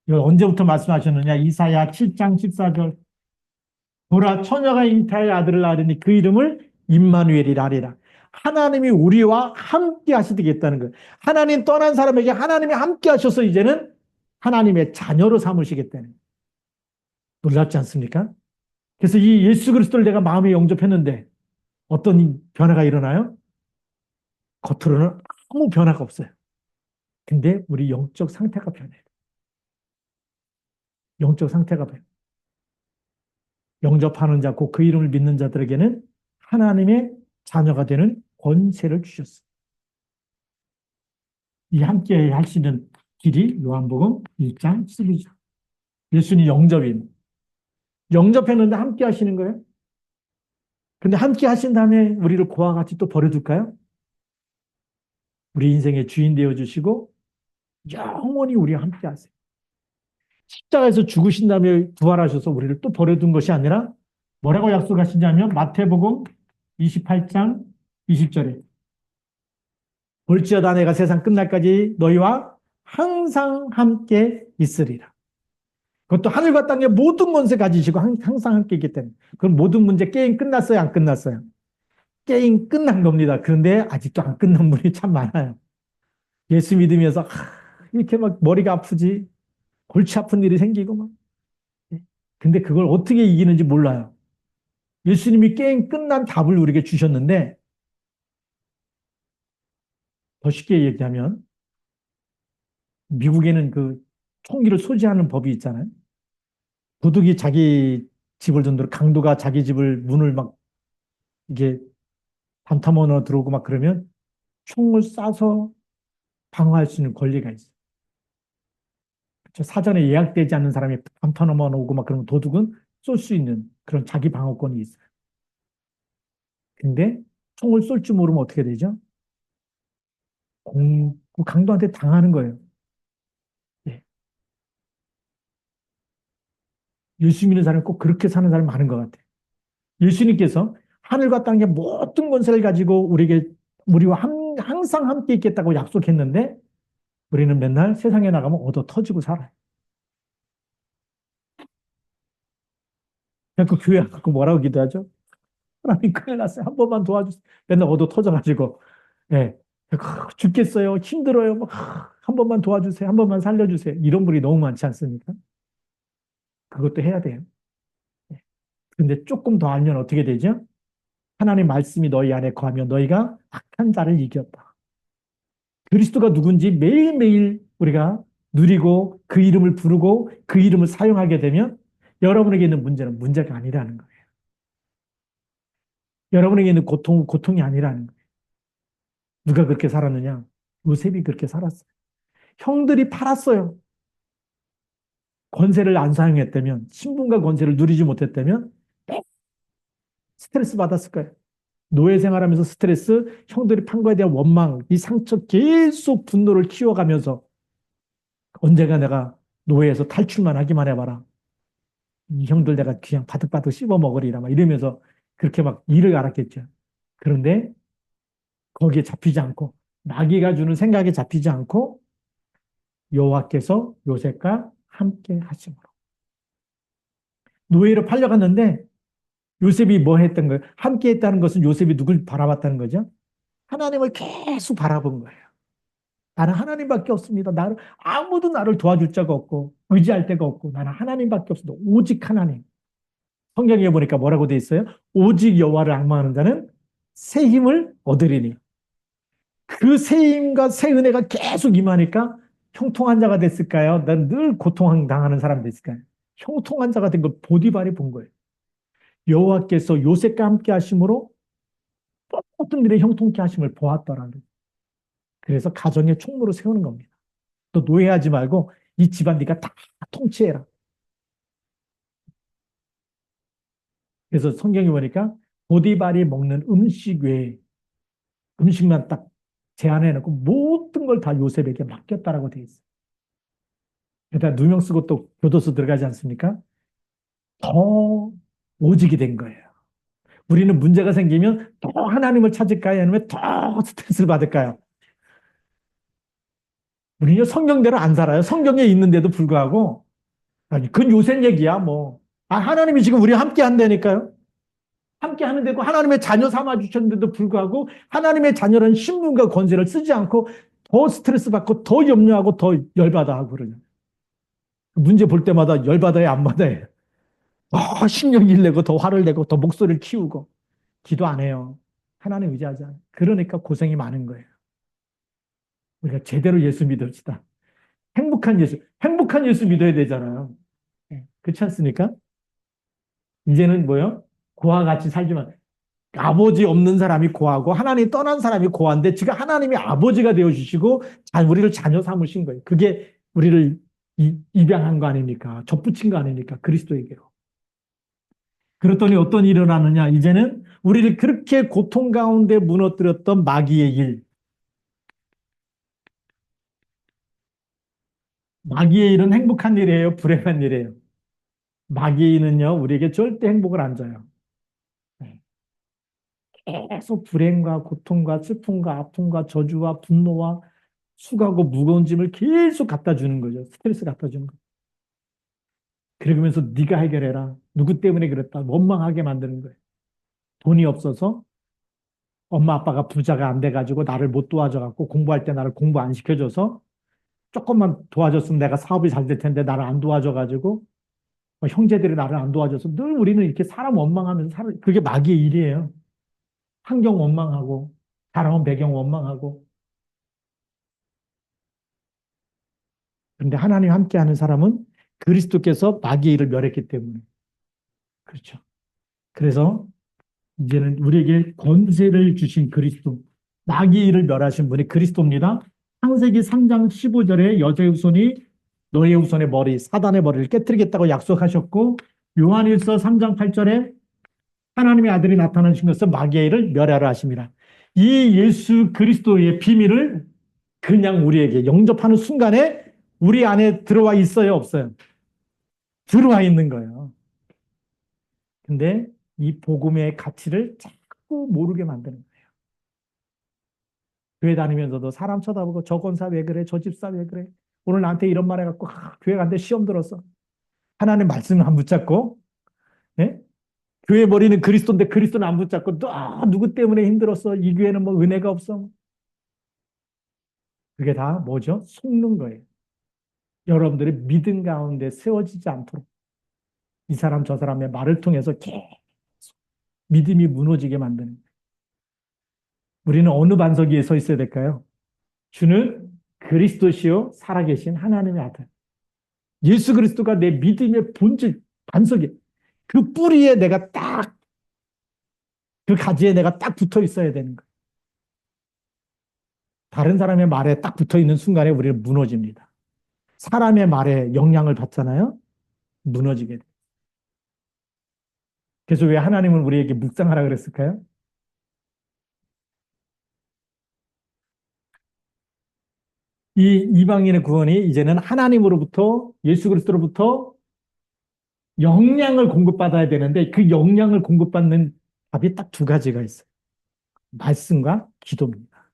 이걸 언제부터 말씀하셨느냐? 이사야 7장 14절. 보라 처녀가 잉태하여 아들을 낳으니 그 이름을 임마누엘이라 하리라. 하나님이 우리와 함께 하시겠다는 거예요. 하나님 떠난 사람에게 하나님이 함께 하셔서 이제는 하나님의 자녀로 삼으시겠다는 거예요. 놀랍지 않습니까? 그래서 이 예수 그리스도를 내가 마음에 영접했는데 어떤 변화가 일어나요? 겉으로는 아무 변화가 없어요. 근데 우리 영적 상태가 변해요. 영적 상태가 변해요. 영접하는 자, 그 이름을 믿는 자들에게는 하나님의 자녀가 되는 권세를 주셨어요. 이 함께 하시는 길이 요한복음 1장 12절. 예수님 영접인. 영접했는데 함께 하시는 거예요. 근데 함께 하신 다음에 우리를 그와 같이 또 버려둘까요? 우리 인생의 주인 되어주시고 영원히 우리와 함께 하세요. 십자가에서 죽으신 다음에 부활하셔서 우리를 또 버려둔 것이 아니라 뭐라고 약속하시냐면 마태복음 28장 20절에 볼지어다 내가 세상 끝날까지 너희와 항상 함께 있으리라. 그것도 하늘과 땅의 모든 권세 가지시고 항상 함께 있기 때문에. 그럼 모든 문제 게임 끝났어요? 안 끝났어요? 게임 끝난 겁니다. 그런데 아직도 안 끝난 분이 참 많아요. 예수 믿으면서 이렇게 막 머리가 아프지, 골치 아픈 일이 생기고 막. 근데 그걸 어떻게 이기는지 몰라요. 예수님이 게임 끝난 답을 우리에게 주셨는데 더 쉽게 얘기하면 미국에는 그 총기를 소지하는 법이 있잖아요. 도둑이 자기 집을 전도로 강도가 자기 집을 문을 막 이게 반탐하러 들어오고 막 그러면 총을 쏴서 방어할 수 있는 권리가 있어요. 그렇죠? 사전에 예약되지 않는 사람이 반탐하러 오고 막 그러면 도둑은 쏠 수 있는 그런 자기 방어권이 있어요. 근데 총을 쏠 줄 모르면 어떻게 되죠? 그 강도한테 당하는 거예요. 예. 예수 믿는 사람이 꼭 그렇게 사는 사람이 많은 것 같아요. 예수님께서 하늘과 땅의 모든 권세를 가지고 우리와 항상 함께 있겠다고 약속했는데 우리는 맨날 세상에 나가면 얻어 터지고 살아요. 그 교회 안 가고 뭐라고 기도하죠? 하나님 큰일 났어요. 한 번만 도와주세요. 맨날 얻어 터져가지고, 예. 죽겠어요. 힘들어요. 한 번만 도와주세요. 한 번만 살려주세요. 이런 분이 너무 많지 않습니까? 그것도 해야 돼요. 예. 근데 조금 더 알면 어떻게 되죠? 하나님 말씀이 너희 안에 거하면 너희가 악한 자를 이겼다. 그리스도가 누군지 매일매일 우리가 누리고 그 이름을 부르고 그 이름을 사용하게 되면 여러분에게 있는 문제는 문제가 아니라는 거예요. 여러분에게 있는 고통이 아니라는 거예요. 누가 그렇게 살았느냐? 요셉이 그렇게 살았어요. 형들이 팔았어요. 권세를 안 사용했다면, 신분과 권세를 누리지 못했다면 스트레스 받았을 거예요. 노예 생활하면서 스트레스, 형들이 판 거에 대한 원망, 이 상처 계속 분노를 키워가면서 언제가 내가 노예에서 탈출만 하기만 해봐라. 이 형들 내가 그냥 바득바득 씹어 먹으리라 막 이러면서 그렇게 막 일을 알았겠죠. 그런데 거기에 잡히지 않고 마귀가 주는 생각에 잡히지 않고 여호와께서 요셉과 함께 하심으로 노예로 팔려갔는데 요셉이 뭐 했던 거예요? 함께 했다는 것은 요셉이 누굴 바라봤다는 거죠? 하나님을 계속 바라본 거예요. 나는 하나님밖에 없습니다. 아무도 나를 도와줄 자가 없고 의지할 데가 없고 나는 하나님밖에 없습니다. 오직 하나님. 성경에 보니까 뭐라고 돼 있어요? 오직 여호와를 악망하는 자는 새 힘을 얻으리니. 그 새 힘과 새 은혜가 계속 임하니까 형통한 자가 됐을까요? 난 늘 고통당하는 사람 됐을까요? 형통한 자가 된 걸 보디발이 본 거예요. 여호와께서 요셉과 함께 하심으로 모든 일에 형통케 하심을 보았더라는 거예요. 그래서 가정의 총무로 세우는 겁니다. 또 노예하지 말고 이 집안 네가 다 통치해라. 그래서 성경에 보니까 보디발이 먹는 음식 외에 음식만 딱 제한해놓고 모든 걸 다 요셉에게 맡겼다라고 되어 있어요. 일단 누명 쓰고 또 교도소 들어가지 않습니까? 더 오직이 된 거예요. 우리는 문제가 생기면 더 하나님을 찾을까요? 아니면 더 스트레스를 받을까요? 우리는 성경대로 안 살아요. 성경에 있는데도 불구하고. 아니, 그건 요새 얘기야, 뭐. 하나님이 지금 우리 함께 한다니까요? 함께 하는데도 하나님의 자녀 삼아 주셨는데도 불구하고 하나님의 자녀라는 신분과 권세를 쓰지 않고 더 스트레스 받고 더 염려하고 더 열받아 하고 그러냐. 문제 볼 때마다 열받아야 안 받아요. 더 신경질 내고 더 화를 내고 더 목소리를 키우고 기도 안 해요. 하나님 의지하지 않아요. 그러니까 고생이 많은 거예요. 우리가 제대로 예수 믿읍시다. 행복한 예수 믿어야 되잖아요. 그렇지 않습니까? 이제는 뭐요? 고와 같이 살지만 아버지 없는 사람이 고하고 하나님 떠난 사람이 고한데 지금 하나님이 아버지가 되어주시고 우리를 자녀 삼으신 거예요. 그게 우리를 입양한 거 아닙니까? 접붙인 거 아닙니까? 그리스도에게로. 그랬더니 어떤 일이 일어나느냐? 이제는 우리를 그렇게 고통 가운데 무너뜨렸던 마귀의 일. 마귀의 일은 행복한 일이에요? 불행한 일이에요? 마귀는요, 우리에게 절대 행복을 안 줘요. 네. 계속 불행과 고통과 슬픔과 아픔과 저주와 분노와 수고하고 무거운 짐을 계속 갖다 주는 거죠. 스트레스 갖다 주는 거. 그러면서 네가 해결해라. 누구 때문에 그랬다. 원망하게 만드는 거예요. 돈이 없어서 엄마 아빠가 부자가 안 돼가지고 나를 못 도와줘갖고 공부할 때 나를 공부 안 시켜줘서 조금만 도와줬으면 내가 사업이 잘 될 텐데 나를 안 도와줘가지고 형제들이 나를 안 도와줘서 늘 우리는 이렇게 사람 원망하면서 그게 마귀의 일이에요. 환경 원망하고 자라온 배경 원망하고. 그런데 하나님 함께하는 사람은 그리스도께서 마귀의 일을 멸했기 때문에 그렇죠. 그래서 이제는 우리에게 권세를 주신 그리스도, 마귀의 일을 멸하신 분이 그리스도입니다. 창세기 3장 15절에 여자의 후손이 너의 후손의 머리, 사단의 머리를 깨뜨리겠다고 약속하셨고, 요한일서 3장 8절에 하나님의 아들이 나타나신 것은 마귀의 일을 멸하라 하십니다. 이 예수 그리스도의 비밀을 그냥 우리에게 영접하는 순간에 우리 안에 들어와 있어요, 없어요? 들어와 있는 거예요. 근데 이 복음의 가치를 자꾸 모르게 만드는 거예요. 교회 다니면서도 사람 쳐다보고 저 권사 왜 그래? 저 집사 왜 그래? 오늘 나한테 이런 말 해갖고 교회 간데 시험 들었어. 하나님 말씀을 안 붙잡고, 예? 교회 머리는 그리스도인데 그리스도는 안 붙잡고 누구 때문에 힘들었어? 이 교회는 뭐 은혜가 없어? 그게 다 뭐죠? 속는 거예요. 여러분들의 믿음 가운데 세워지지 않도록 이 사람 저 사람의 말을 통해서 계속 믿음이 무너지게 만드는 거예요. 우리는 어느 반석 위에 서 있어야 될까요? 주는 그리스도시요 살아계신 하나님의 아들. 예수 그리스도가 내 믿음의 본질, 반석이 그 뿌리에 내가 딱, 그 가지에 내가 딱 붙어 있어야 되는 거예요. 다른 사람의 말에 딱 붙어 있는 순간에 우리는 무너집니다. 사람의 말에 영향을 받잖아요. 무너지게 돼요. 그래서 왜 하나님은 우리에게 묵상하라 그랬을까요? 이 이방인의 구원이 이제는 하나님으로부터 예수 그리스도로부터 영향을 공급받아야 되는데 그 영향을 공급받는 답이 딱 두 가지가 있어요. 말씀과 기도입니다.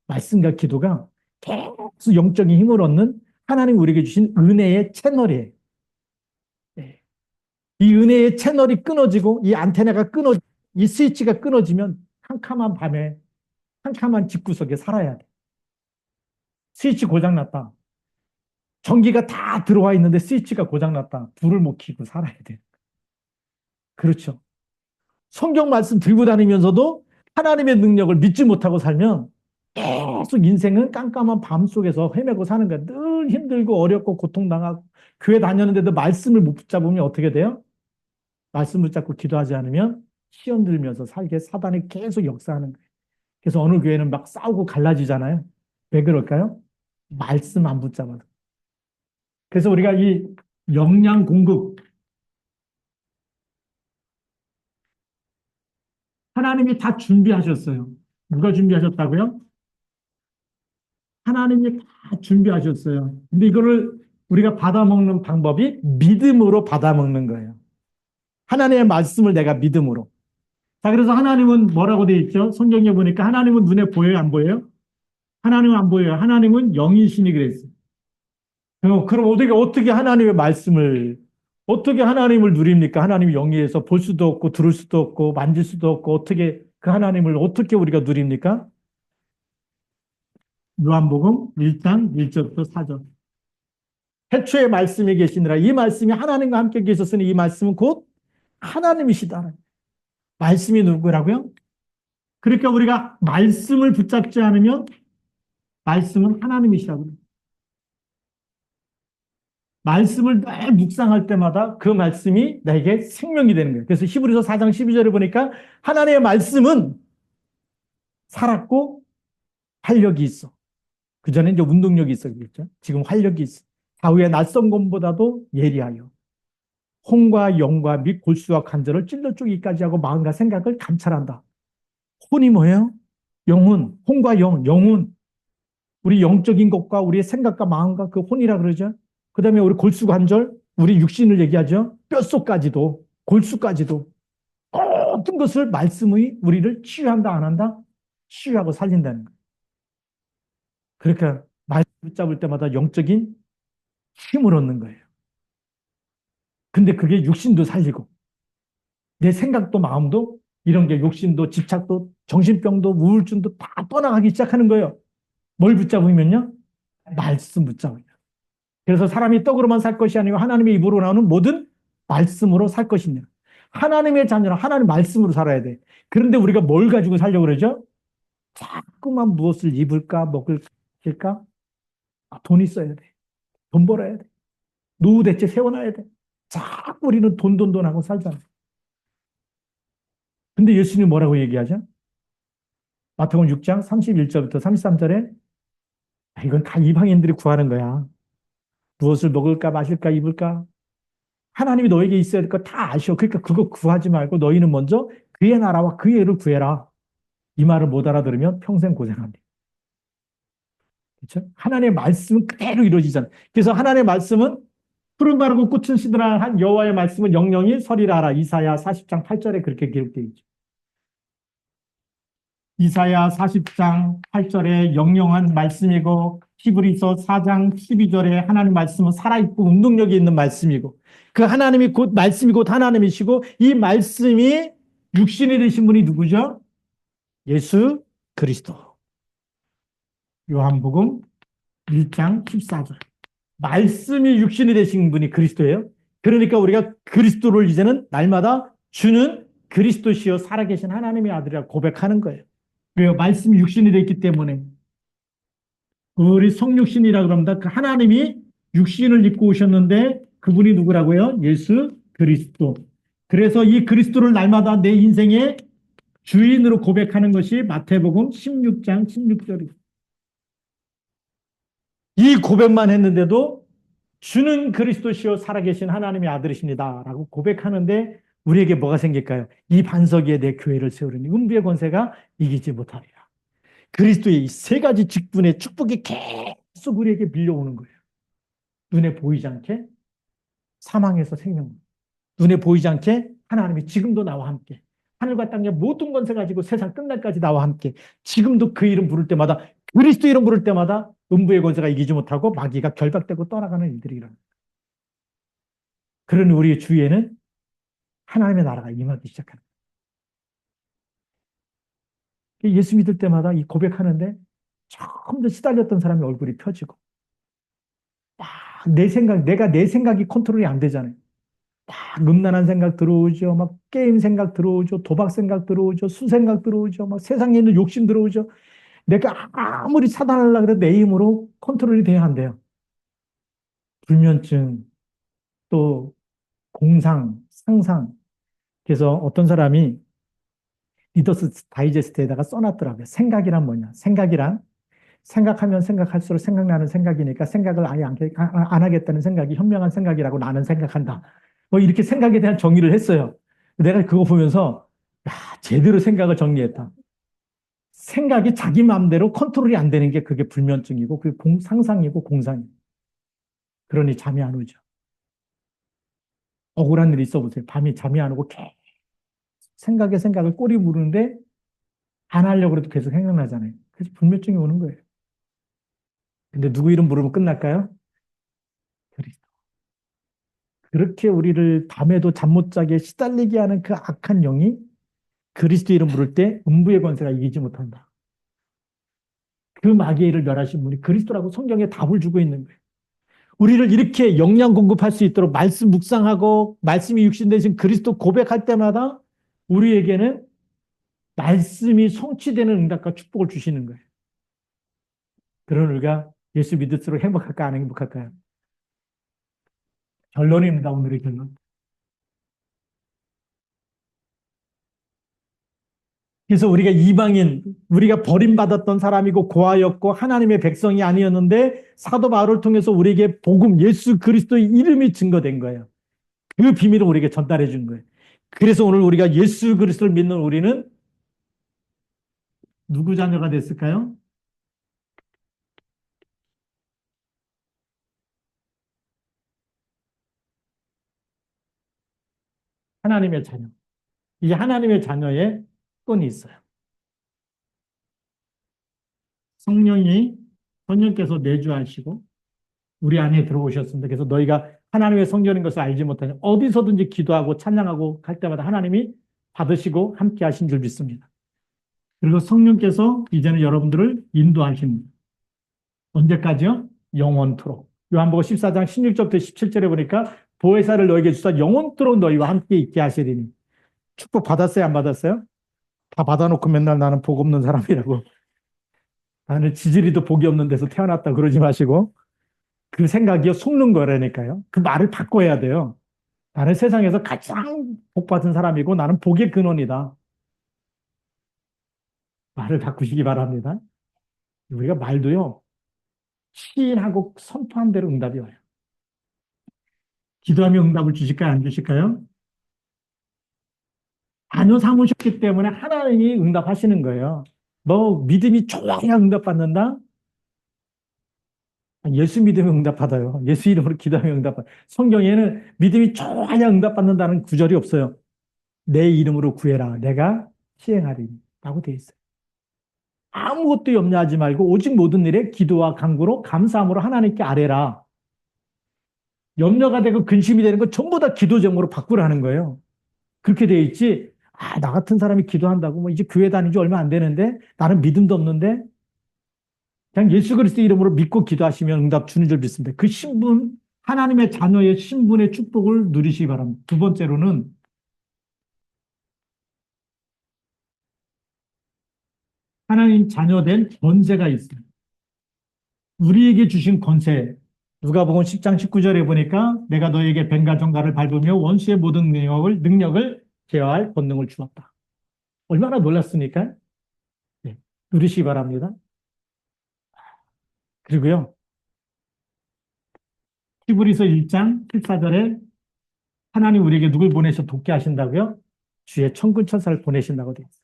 말씀과 기도가 계속 영적인 힘을 얻는 하나님 우리에게 주신 은혜의 채널이에요. 네. 이 은혜의 채널이 끊어지고 이 안테나가 이 스위치가 끊어지면 캄캄한 밤에 캄캄한 집구석에 살아야 돼. 스위치 고장났다. 전기가 다 들어와 있는데 스위치가 고장났다. 불을 못 켜고 살아야 돼. 그렇죠. 성경 말씀 들고 다니면서도 하나님의 능력을 믿지 못하고 살면 계속 인생은 깜깜한 밤 속에서 헤매고 사는 거야. 늘 힘들고 어렵고 고통당하고 교회 다녔는데도 말씀을 못 붙잡으면 어떻게 돼요? 말씀 붙잡고 기도하지 않으면 시험 들면서 살게 사단이 계속 역사하는 거예요. 그래서 어느 교회는 막 싸우고 갈라지잖아요. 왜 그럴까요? 말씀 안 붙잡아도. 그래서 우리가 이 영양 공급, 하나님이 다 준비하셨어요. 누가 준비하셨다고요? 하나님이 다 준비하셨어요. 근데 이거를 우리가 받아먹는 방법이 믿음으로 받아먹는 거예요. 하나님의 말씀을 내가 믿음으로. 자, 그래서 하나님은 뭐라고 되어 있죠? 성경에 보니까 하나님은 눈에 보여요, 안 보여요? 하나님은 안 보여요. 하나님은 영이시니 그랬어요. 그럼 어떻게 하나님의 말씀을, 어떻게 하나님을 누립니까? 하나님이 영이에서 볼 수도 없고, 들을 수도 없고, 만질 수도 없고, 어떻게 그 하나님을 어떻게 우리가 누립니까? 요한복음 1장 1절부터 4절. 태초에 말씀이 계시니라. 이 말씀이 하나님과 함께 계셨으니 이 말씀은 곧 하나님이시다. 말씀이 누구라고요? 그러니까 우리가 말씀을 붙잡지 않으면 말씀은 하나님이시라고. 말씀을 늘 묵상할 때마다 그 말씀이 나에게 생명이 되는 거예요. 그래서 히브리서 4장 12절에 보니까 하나님의 말씀은 살았고 활력이 있어. 그전에 이제 운동력이 있었겠죠. 지금 활력이 있어. 다윗의 낯선 검보다도 예리하여 혼과 영과 및 골수와 관절을 찔러 쪼기까지 하고 마음과 생각을 감찰한다. 혼이 뭐예요? 영혼, 혼과 영혼. 우리 영적인 것과 우리의 생각과 마음과 그 혼이라 그러죠. 그 다음에 우리 골수관절, 우리 육신을 얘기하죠. 뼛속까지도, 골수까지도 모든 것을 말씀이 우리를 치유한다, 안 한다? 치유하고 살린다는 거예요. 그러니까 말씀 붙잡을 때마다 영적인 힘을 얻는 거예요. 근데 그게 육신도 살리고 내 생각도 마음도 이런 게 욕심도 집착도 정신병도 우울증도 다 떠나가기 시작하는 거예요. 뭘 붙잡으면요? 말씀 붙잡아요. 그래서 사람이 떡으로만 살 것이 아니고 하나님의 입으로 나오는 모든 말씀으로 살 것이냐. 하나님의 자녀는 하나님 말씀으로 살아야 돼. 그런데 우리가 뭘 가지고 살려고 그러죠? 자꾸만 무엇을 입을까, 먹을까? 돈 있어야 돼. 돈 벌어야 돼. 노후 대책 세워놔야 돼. 자꾸 우리는 돈 하고 살잖아. 근데 예수님이 뭐라고 얘기하죠? 마태복음 6장 31절부터 33절에 이건 다 이방인들이 구하는 거야. 무엇을 먹을까, 마실까, 입을까? 하나님이 너에게 있어야 될 거 다 아셔. 그러니까 그거 구하지 말고 너희는 먼저 그의 나라와 그의 의를 구해라. 이 말을 못 알아들으면 평생 고생합니다. 그렇죠? 하나님의 말씀은 그대로 이루어지잖아요. 그래서 하나님의 말씀은 푸른 바르고 꽃은 시드라 한 여호와의 말씀은 영영이 서리라 하라. 이사야 40장 8절에 그렇게 기록되어 있죠. 이사야 40장 8절에 영영한 말씀이고 히브리서 4장 12절에 하나님 말씀은 살아있고 운동력이 있는 말씀이고 그 하나님이 곧 말씀이 곧 하나님이시고 이 말씀이 육신이 되신 분이 누구죠? 예수 그리스도. 요한복음 1장 14절. 말씀이 육신이 되신 분이 그리스도예요. 그러니까 우리가 그리스도를 이제는 날마다 주는 그리스도시요 살아계신 하나님의 아들이라 고백하는 거예요. 왜요? 말씀이 육신이 됐기 때문에. 우리 성육신이라 그럽니다. 그 하나님이 육신을 입고 오셨는데 그분이 누구라고요? 예수 그리스도. 그래서 이 그리스도를 날마다 내 인생의 주인으로 고백하는 것이 마태복음 16장 16절이에요. 이 고백만 했는데도 주는 그리스도시요 살아계신 하나님의 아들이십니다. 라고 고백하는데 우리에게 뭐가 생길까요? 이 반석 위에 내 교회를 세우려니 음부의 권세가 이기지 못하리라. 그리스도의 이 세 가지 직분의 축복이 계속 우리에게 밀려오는 거예요. 눈에 보이지 않게 사망에서 생명, 눈에 보이지 않게 하나님이 지금도 나와 함께 하늘과 땅의 모든 권세 가지고 세상 끝날까지 나와 함께 지금도 그 이름 부를 때마다 그리스도 이름 부를 때마다 음부의 권세가 이기지 못하고 마귀가 결박되고 떠나가는 일들이 일어나요. 그런 우리의 주위에는 하나님의 나라가 임하기 시작합니다. 예수 믿을 때마다 이 고백하는데 처음 더 시달렸던 사람의 얼굴이 펴지고 막 내 생각, 내가 내 생각이 컨트롤이 안 되잖아요. 막 음란한 생각 들어오죠. 막 게임 생각 들어오죠. 도박 생각 들어오죠. 수 생각 들어오죠. 막 세상에 있는 욕심 들어오죠. 내가 아무리 차단하려고 해도 내 힘으로 컨트롤이 돼야 한대요. 불면증, 또 공상, 상상. 그래서 어떤 사람이 리더스 다이제스트에다가 써놨더라고요. 생각이란 뭐냐? 생각이란 생각하면 생각할수록 생각나는 생각이니까 생각을 아예 안 하겠다는 생각이 현명한 생각이라고 나는 생각한다. 뭐 이렇게 생각에 대한 정의를 했어요. 내가 그거 보면서 야, 제대로 생각을 정리했다. 생각이 자기 마음대로 컨트롤이 안 되는 게 그게 불면증이고 그게 상상이고 공상이고 그러니 잠이 안 오죠. 억울한 일이 있어 보세요. 밤에 잠이 안 오고 계속 생각에 생각을 꼬리 무르는데 안 하려고 해도 계속 생각나잖아요. 그래서 불면증이 오는 거예요. 근데 누구 이름 부르면 끝날까요? 그리스도. 그렇게 우리를 밤에도 잠 못 자게 시달리게 하는 그 악한 영이 그리스도 이름 부를 때 음부의 권세가 이기지 못한다. 그 마귀의 일을 멸하신 분이 그리스도라고 성경에 답을 주고 있는 거예요. 우리를 이렇게 영양 공급할 수 있도록 말씀 묵상하고 말씀이 육신 되신 그리스도 고백할 때마다 우리에게는 말씀이 성취되는 응답과 축복을 주시는 거예요. 그런 우리가 예수 믿을수록 행복할까 안 행복할까요? 결론입니다. 오늘의 결론. 그래서 우리가 이방인, 우리가 버림받았던 사람이고 고아였고 하나님의 백성이 아니었는데 사도 바울을 통해서 우리에게 복음, 예수 그리스도의 이름이 증거된 거예요. 그 비밀을 우리에게 전달해 준 거예요. 그래서 오늘 우리가 예수 그리스도를 믿는 우리는 누구 자녀가 됐을까요? 하나님의 자녀. 이 하나님의 자녀의 끈이 있어요. 성령이 성령께서 내주하시고 우리 안에 들어오셨습니다. 그래서 너희가 하나님의 성전인 것을 알지 못하냐. 어디서든지 기도하고 찬양하고 할 때마다 하나님이 받으시고 함께 하신 줄 믿습니다. 그리고 성령께서 이제는 여러분들을 인도하십니다. 언제까지요? 영원토록. 요한복음 14장 16절부터 17절에 보니까 보혜사를 너에게 주사 영원토록 너희와 함께 있게 하시리니. 축복 받았어요? 안 받았어요? 다 받아놓고 맨날 나는 복 없는 사람이라고. 나는 지지리도 복이 없는 데서 태어났다 그러지 마시고 그 생각이 속는 거라니까요. 그 말을 바꿔야 돼요. 나는 세상에서 가장 복 받은 사람이고 나는 복의 근원이다. 말을 바꾸시기 바랍니다. 우리가 말도요. 시인하고 선포한 대로 응답이 와요. 기도하며 응답을 주실까요? 안 주실까요? 자녀 삼으셨기 때문에 하나님이 응답하시는 거예요. 뭐 믿음이 좋아야 응답받는다? 예수 믿으면 응답받아요. 예수 이름으로 기도하면 응답받아요. 성경에는 믿음이 좋아야 응답받는다는 구절이 없어요. 내 이름으로 구해라. 내가 시행하리니. 라고 되어 있어요. 아무것도 염려하지 말고 오직 모든 일에 기도와 간구로 감사함으로 하나님께 아뢰라. 염려가 되고 근심이 되는 거 전부 다 기도 제목으로 바꾸라는 거예요. 그렇게 되어 있지. 아, 나 같은 사람이 기도한다고 뭐 이제 교회 다닌 지 얼마 안 되는데 나는 믿음도 없는데 그냥 예수 그리스도 이름으로 믿고 기도하시면 응답 주는 줄 믿습니다. 그 신분, 하나님의 자녀의 신분의 축복을 누리시기 바랍니다. 두 번째로는 하나님 자녀된 권세가 있어요. 우리에게 주신 권세. 누가복음 10장 19절에 보니까 내가 너에게 뱀과 정갈을 밟으며 원수의 모든 능력을 제어할 권능을 주었다. 얼마나 놀랐습니까? 네, 누리시기 바랍니다. 그리고요. 히브리서 1장 14절에 하나님 우리에게 누굴 보내셔 돕게 하신다고요? 주의 천군 천사를 보내신다고 되어 있어요.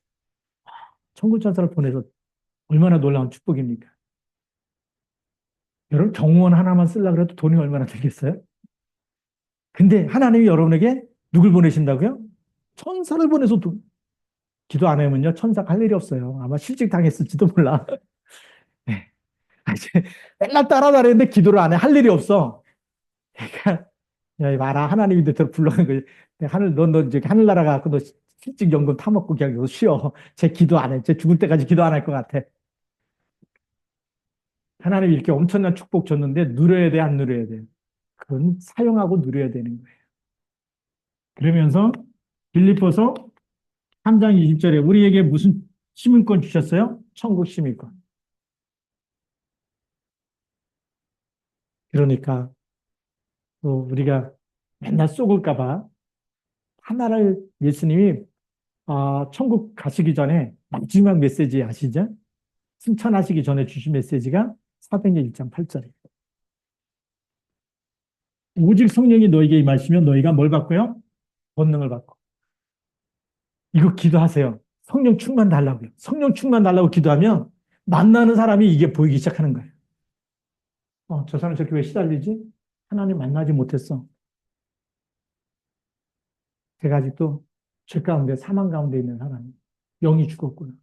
천군 천사를 보내서 얼마나 놀라운 축복입니까? 여러분 경호원 하나만 쓰려고 해도 돈이 얼마나 들겠어요? 근데 하나님이 여러분에게 누굴 보내신다고요? 천사를 보내서 기도 안 하면요 천사가 할 일이 없어요. 아마 실직 당했을지도 몰라. 네. 이제 맨날 따라다니는데 기도를 안 해. 할 일이 없어. 그러니까 야, 마라 하나님이 너를 불러는 거지. 너 이제 하늘나라 가고 너 실직 연금 타먹고 그냥 너 쉬어. 쟤 기도 안 해. 쟤 죽을 때까지 기도 안 할 것 같아. 하나님이 이렇게 엄청난 축복 줬는데 누려야 돼, 안 누려야 돼? 그건 사용하고 누려야 되는 거예요. 그러면서 빌립보서 3장 20절에 우리에게 무슨 시민권 주셨어요? 천국 시민권. 그러니까 또 우리가 맨날 쏘을까 봐 하나를 예수님이 천국 가시기 전에 마지막 메시지 아시죠? 승천하시기 전에 주신 메시지가 사도행전 1장 8절이에요. 오직 성령이 너에게 임하시면 너희가 뭘 받고요? 권능을 받고. 이거 기도하세요. 성령 충만 달라고요. 성령 충만 달라고 기도하면 만나는 사람이 이게 보이기 시작하는 거예요. 저 사람 저렇게 왜 시달리지? 하나님 만나지 못했어. 제가 아직도 죄 가운데 사망 가운데 있는 사람이 영이 죽었구나.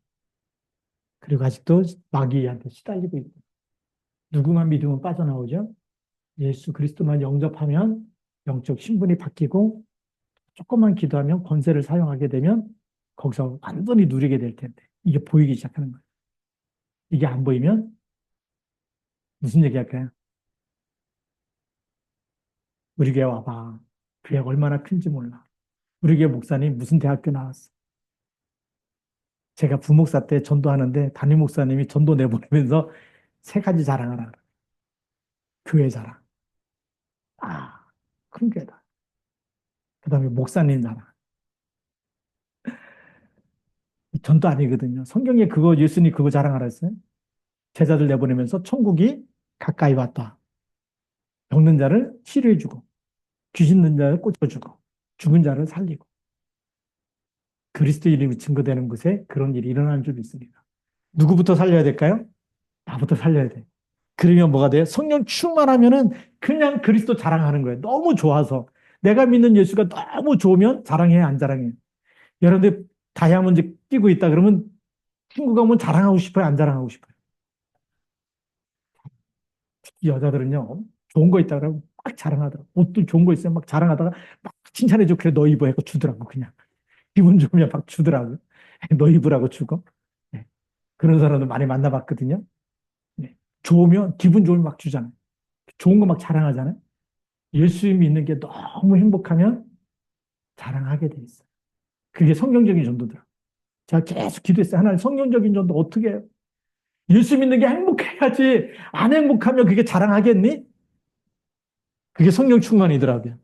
그리고 아직도 마귀한테 시달리고 있고 누구만 믿으면 빠져나오죠? 예수 그리스도만 영접하면 영적 신분이 바뀌고 조금만 기도하면 권세를 사용하게 되면 거기서 완전히 누리게 될 텐데 이게 보이기 시작하는 거예요. 이게 안 보이면 무슨 얘기 할까요? 우리 교회 와봐. 교회 얼마나 큰지 몰라. 우리 교회 목사님 무슨 대학교 나왔어. 제가 부목사 때 전도하는데 담임 목사님이 전도 내보내면서 세 가지 자랑하라. 교회 자랑. 큰 교회다. 그 다음에 목사님 자랑. 전도 아니거든요. 성경에 그거, 예수님 그거 자랑하라 했어요. 제자들 내보내면서 천국이 가까이 왔다. 병든 자를 치료해주고, 귀신 든 자를 꽂아주고, 죽은 자를 살리고. 그리스도 이름이 증거되는 곳에 그런 일이 일어나는 줄 믿습니다. 누구부터 살려야 될까요? 나부터 살려야 돼. 그러면 뭐가 돼요? 성령 충만하면은 그냥 그리스도 자랑하는 거예요. 너무 좋아서. 내가 믿는 예수가 너무 좋으면 자랑해요, 안 자랑해요? 여러분들 다이아몬드 끼고 있다 그러면 친구가 오면 자랑하고 싶어요, 안 자랑하고 싶어요? 여자들은요, 좋은 거 있다 그러면 막 자랑하더라고. 옷도 좋은 거 있으면 막 자랑하다가 막 칭찬해줘. 그래, 너 입어. 해고 주더라고, 그냥. 기분 좋으면 막 주더라고. 너 입으라고 주고. 네. 그런 사람도 많이 만나봤거든요. 네. 좋으면, 기분 좋으면 막 주잖아요. 좋은 거 막 자랑하잖아요. 예수 믿는 게 너무 행복하면 자랑하게 돼 있어요. 그게 성경적인 전도더라고요. 제가 계속 기도했어요. 하나님, 성경적인 전도 어떻게 해요? 예수 믿는 게 행복해야지. 안 행복하면 그게 자랑하겠니? 그게 성령 충만이더라고요.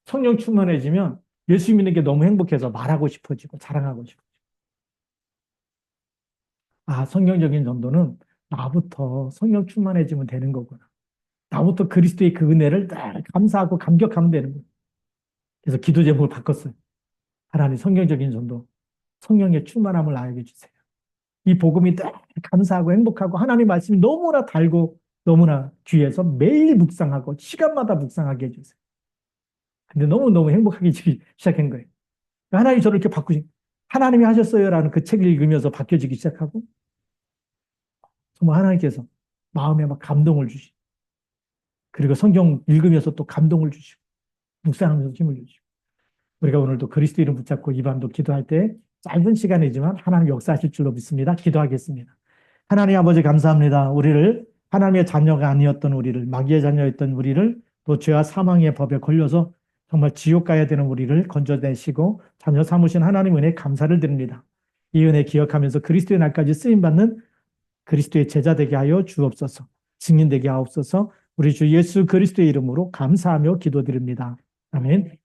성령 충만해지면 예수 믿는 게 너무 행복해서 말하고 싶어지고 자랑하고 싶어. 아, 성경적인 전도는 나부터 성령 충만해지면 되는 거구나. 나부터 그리스도의 그 은혜를 늘 감사하고 감격하면 되는 거예요. 그래서 기도 제목을 바꿨어요. 하나님, 성경적인 전도, 성령의 충만함을 나에게 주세요. 이 복음이 늘 감사하고 행복하고 하나님 말씀이 너무나 달고 너무나 귀해서 매일 묵상하고 시간마다 묵상하게 해주세요. 근데 너무너무 행복하게 시작한 거예요. 하나님이 저를 이렇게 바꾸신, 하나님이 하셨어요라는 그 책을 읽으면서 바뀌어지기 시작하고, 정말 하나님께서 마음에 막 감동을 주시고, 그리고 성경 읽으면서 또 감동을 주시고, 묵상하면서 힘을 주시고, 우리가 오늘도 그리스도 이름 붙잡고 이 밤도 기도할 때 짧은 시간이지만 하나님 역사하실 줄로 믿습니다. 기도하겠습니다. 하나님 아버지 감사합니다. 우리를 하나님의 자녀가 아니었던 우리를, 마귀의 자녀였던 우리를 또 죄와 사망의 법에 걸려서 정말 지옥 가야 되는 우리를 건져내시고 자녀 삼으신 하나님 은혜에 감사를 드립니다. 이 은혜 기억하면서 그리스도의 날까지 쓰임받는 그리스도의 제자 되게 하여 주옵소서. 증인 되게 하옵소서. 우리 주 예수 그리스도의 이름으로 감사하며 기도드립니다. 아멘.